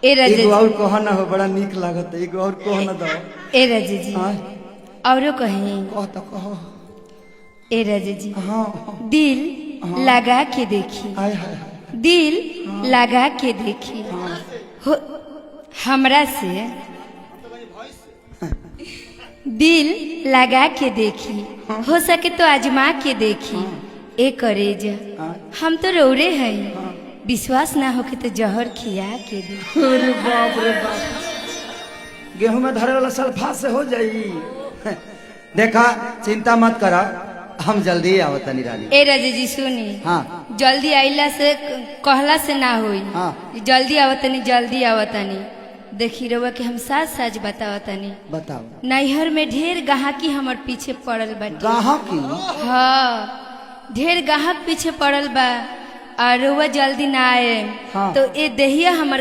ए राजे एगो और कह ना हो बड़ा निक लागत एगो और कह ना दो ए राजे जी हाँ औरो कहीं कह तो कहो ए राजे जी हाँ दिल लगा के देखी हाय हाय हाय दिल लगा के देखी हो हमरा से दिल लगा के देखी हो सके तो आजमा के देखी ए करेज हम तो रौरे हैं विश्वास ना होके तो जहर खिया के दे। अरे बाप रे बाप गेहूं में धरे वाला सल्फा से हो जाई देखा चिंता मत करा हम जल्दी आवतनी रानी ए राजे जी सुनी हाँ जल्दी आइला से कहला से ना होई हाँ जल्दी आवतनी देखी रहुआ कि हम साज साज बतावतनी बताओ नैहर में ढेर गाहकी हमर पीछे पड़ल बाटे गाहकी हाँ ढेर गाहक पीछे पड़ल बा और रहुआ जल्दी ना आए हाँ। तो ए देहिया हमर